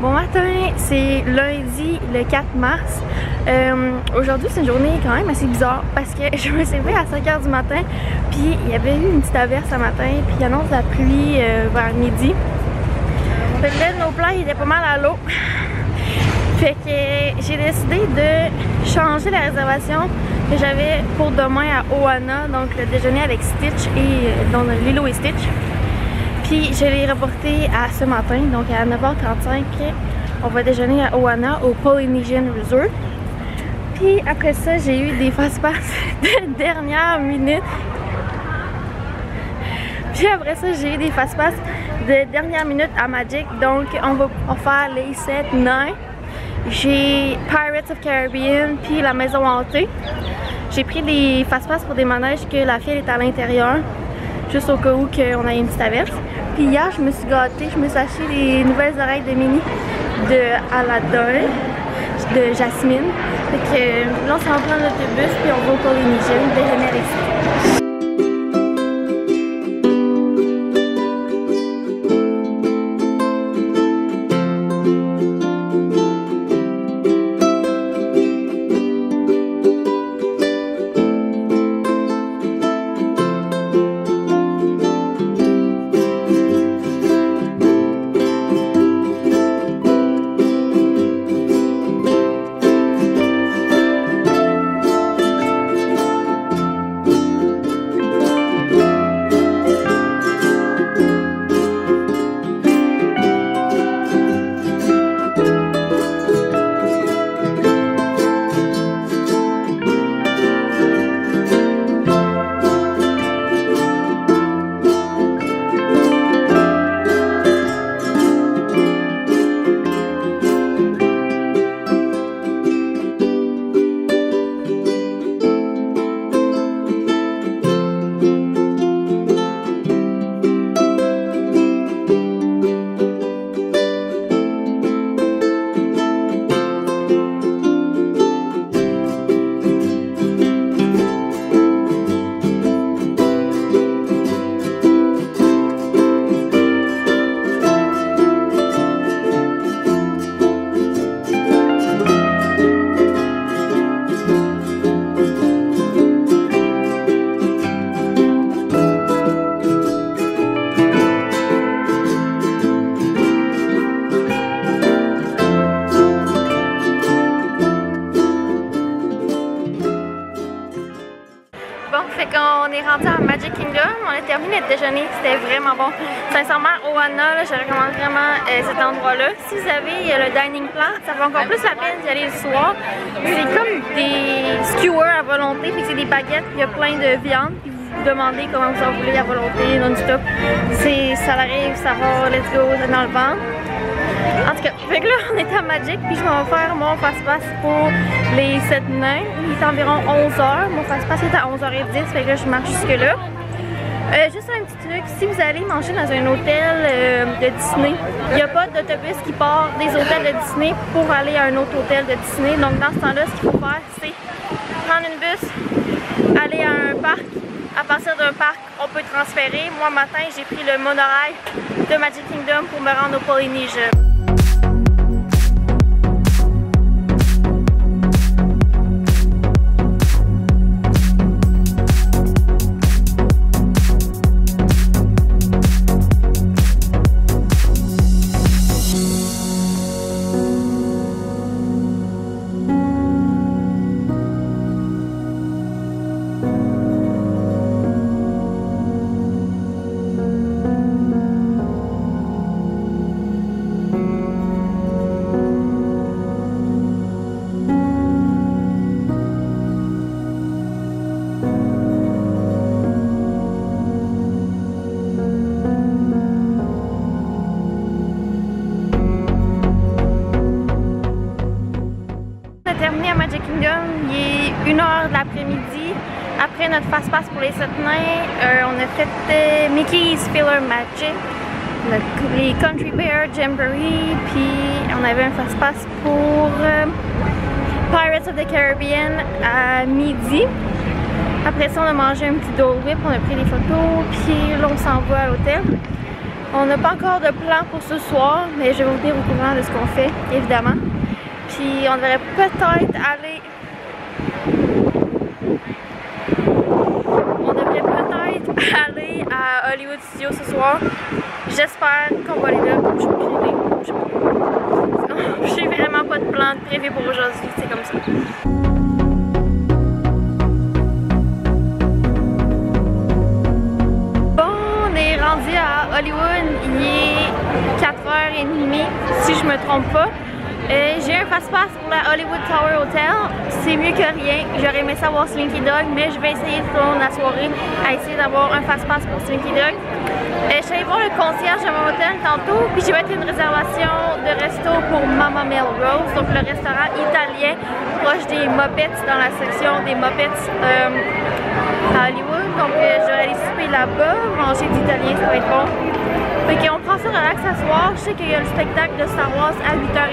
Bon matin, c'est lundi le 4 mars. Aujourd'hui c'est une journée quand même assez bizarre parce que je me suis levée à 5 h du matin, puis il y avait eu une petite averse ce matin, puis il annonce la pluie vers midi. Fait que là, nos plans étaient pas mal à l'eau. Fait que j'ai décidé de changer la réservation que j'avais pour demain à Ohana, donc le déjeuner avec Stitch et donc Lilo et Stitch. Puis je l'ai reporté à ce matin, donc à 9 h 35, on va déjeuner à Ohana au Polynesian Resort. Puis après ça, j'ai eu des fast-pass de dernière minute. Puis après ça, j'ai eu des fast-pass de dernière minute à Magic, donc on va faire les 7-9. J'ai Pirates of Caribbean puis la maison hantée. J'ai pris des fast-pass pour des manèges que la file est à l'intérieur, juste au cas où on a une petite averse. Puis hier, je me suis gâtée, je me suis acheté les nouvelles oreilles de Minnie de Aladdin, de Jasmine. Fait que là, on s'en va prendre l'autobus puis on va au Polynesian déjeuner avec ça. On est rendu à Magic Kingdom, on a terminé notre déjeuner, c'était vraiment bon. Sincèrement, Ohana, je recommande vraiment cet endroit-là. Si vous avez le dining plan, ça vaut encore plus la peine d'y aller le soir. C'est comme des skewers à volonté, puis c'est des baguettes, puis il y a plein de viande, puis vous demandez comment vous en voulez à volonté, non-stop. Ça arrive, ça va, let's go, c'est dans le ventre. En tout cas, fait que là, on est à Magic, puis je vais faire mon fast-pass pour les 7 nains. Il est environ 11 h. Mon fast-pass est à 11 h 10, fait que là, je marche jusque-là. Juste un petit truc, si vous allez manger dans un hôtel de Disney, il n'y a pas d'autobus qui part des hôtels de Disney pour aller à un autre hôtel de Disney. Donc dans ce temps-là, ce qu'il faut faire, c'est prendre une bus, aller à un parc. À partir d'un parc, on peut transférer. Moi, matin, j'ai pris le monorail de Magic Kingdom pour me rendre au Polynesian. Terminé à Magic Kingdom, il est 1 h de l'après-midi. Après notre fast-pass pour les 7 nains, on a fait Mickey's Filler Magic, les Country Bear Jamboree, puis on avait un fast-pass pour Pirates of the Caribbean à midi. Après ça, on a mangé un petit Dole Whip, on a pris des photos, puis là, on s'en va à l'hôtel. On n'a pas encore de plan pour ce soir, mais je vais vous tenir au courant de ce qu'on fait, évidemment. Puis on devrait peut-être aller... à Hollywood Studios ce soir. J'espère qu'on va aller là. J'ai vraiment pas de plan prévu pour aujourd'hui, c'est comme ça. Bon, on est rendu à Hollywood, il est 4h30 si je me trompe pas. J'ai un fast-pass pour la Hollywood Tower Hotel, c'est mieux que rien. J'aurais aimé savoir Slinky Dog, mais je vais essayer tout au long de la soirée à essayer d'avoir un fast-pass pour Slinky Dog. Je suis allée voir le concierge de mon hôtel tantôt, puis j'ai fait une réservation de resto pour Mama Melrose, donc le restaurant italien proche des Muppets, dans la section des Muppets à Hollywood. Donc je vais aller souper là-bas, manger d'italien, ça va être bon. Fait qu'on prend ça relax à soir. Je sais qu'il y a le spectacle de Star Wars à 8h30.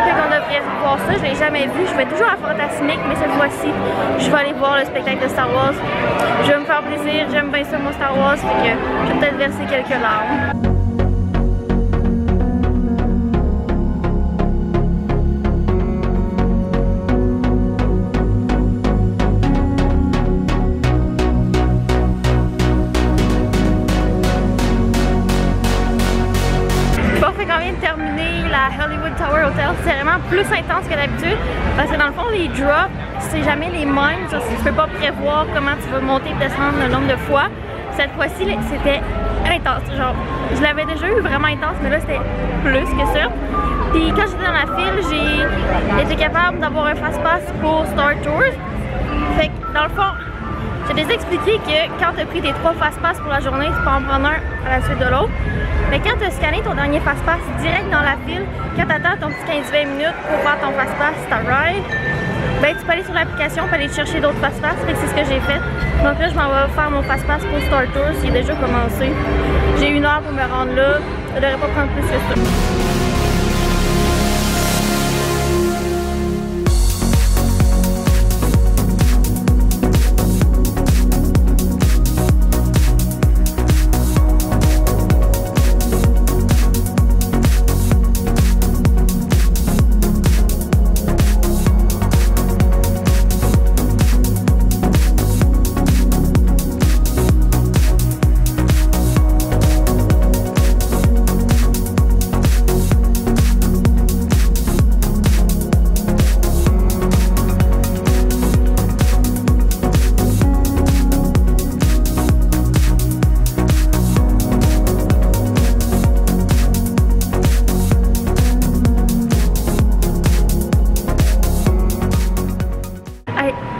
Fait qu'on devrait voir ça. Je l'ai jamais vu. Je vais toujours à Fantasmique, mais cette fois-ci, je vais aller voir le spectacle de Star Wars. Je vais me faire plaisir. J'aime bien ça mon Star Wars. Fait que je vais peut-être verser quelques larmes. Hollywood Tower Hotel, c'est vraiment plus intense que d'habitude parce que dans le fond les drops c'est jamais les mêmes, tu peux pas prévoir comment tu vas monter et descendre le nombre de fois. Cette fois-ci c'était intense, genre je l'avais déjà eu vraiment intense mais là c'était plus que ça. Puis quand j'étais dans la file j'ai été capable d'avoir un fast-pass pour Star Tours. Fait que dans le fond j'ai déjà expliqué que quand tu as pris tes 3 fast-pass pour la journée, tu peux en prendre un à la suite de l'autre. Mais quand tu as scanné ton dernier fast-pass direct dans la file, quand tu attends ton petit 15-20 minutes pour faire ton fast-pass, t'arrives, ben tu peux aller sur l'application pour aller chercher d'autres fast-pass. Fait que c'est ce que j'ai fait. Donc là, je m'en vais faire mon fast-pass pour Star Tours qui est déjà commencé. J'ai 1 heure pour me rendre là. Ça devrait pas prendre plus que ça.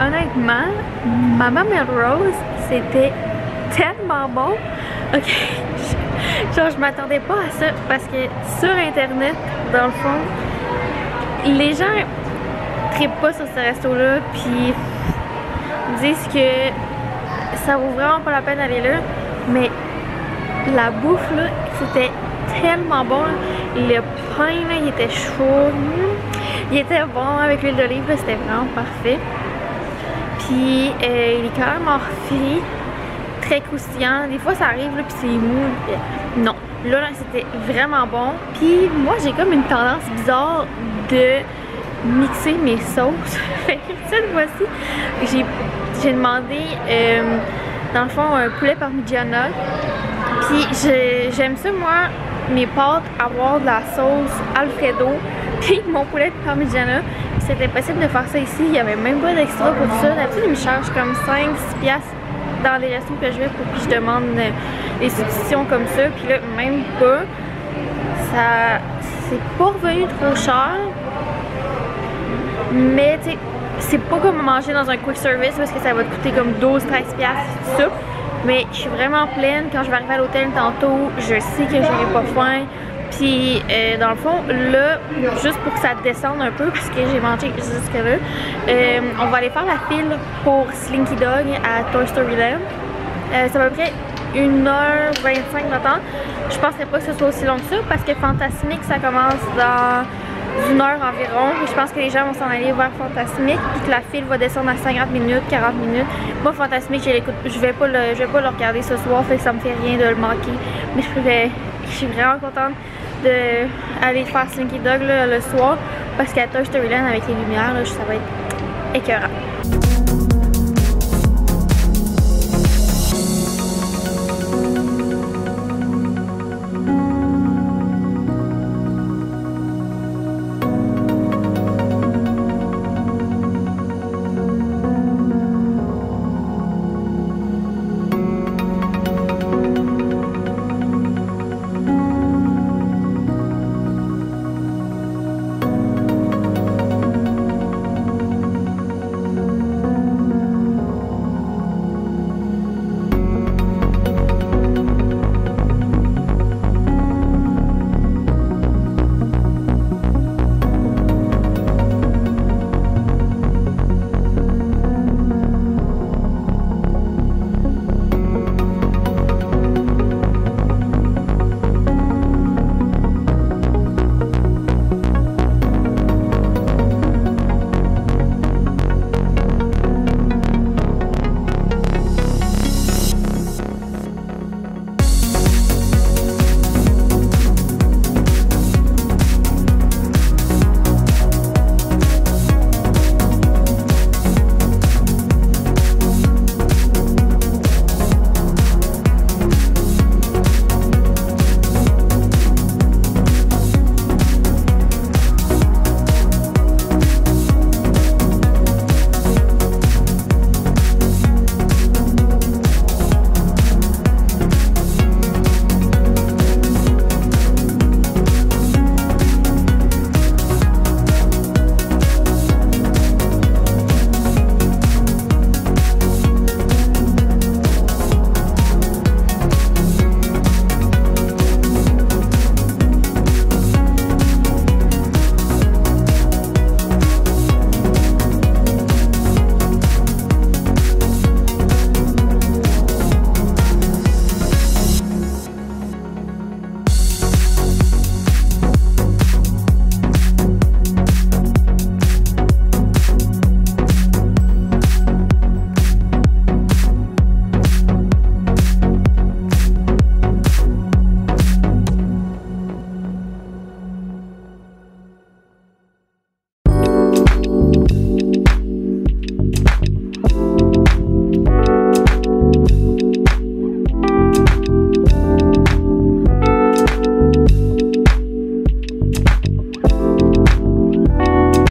Honnêtement, Mama Melrose, c'était tellement bon. Ok, genre je m'attendais pas à ça parce que sur internet, dans le fond, les gens trippent pas sur ce resto-là, puis disent que ça vaut vraiment pas la peine d'aller là, mais la bouffe là, c'était tellement bon. Le pain là, il était chaud, il était bon avec l'huile d'olive, c'était vraiment parfait. Puis il est quand même hors frit, très croustillant. Des fois ça arrive là puis c'est mou. Non, là c'était vraiment bon. Puis moi j'ai comme une tendance bizarre de mixer mes sauces. Fait que cette fois-ci j'ai demandé dans le fond un poulet parmigiana. Puis j'aime ça moi, mes pâtes avoir de la sauce Alfredo. Puis mon poulet parmigiana. C'était possible de faire ça ici, il n'y avait même pas d'extra pour ça. D'habitude, ils me chargent comme 5-6 piastres dans les restos que je vais pour que je demande des substitutions comme ça. Puis là, même pas. Ça, c'est pas revenu trop cher. Mais tu sais, c'est pas comme manger dans un quick service parce que ça va te coûter comme 12-13 piastres tout ça. Mais je suis vraiment pleine. Quand je vais arriver à l'hôtel tantôt, je sais que j'aurai pas faim. Puis dans le fond, là, juste pour que ça descende un peu, parce que j'ai mangé jusque là, on va aller faire la file pour Slinky Dog à Toy Story Land. C'est à peu près 1h25 d'attente. Je pensais pas que ce soit aussi long que ça, parce que Fantasmique, ça commence dans d'une heure environ. Et je pense que les gens vont s'en aller vers Fantasmique, puis que la file va descendre à 50 minutes, 40 minutes. Moi, Fantasmique, je vais pas le regarder ce soir, fait que ça me fait rien de le manquer. Mais je suis vraiment contente d'aller faire Slinky Dog là, le soir, parce qu'à Toy Story Land avec les lumières, là, ça va être écœurant.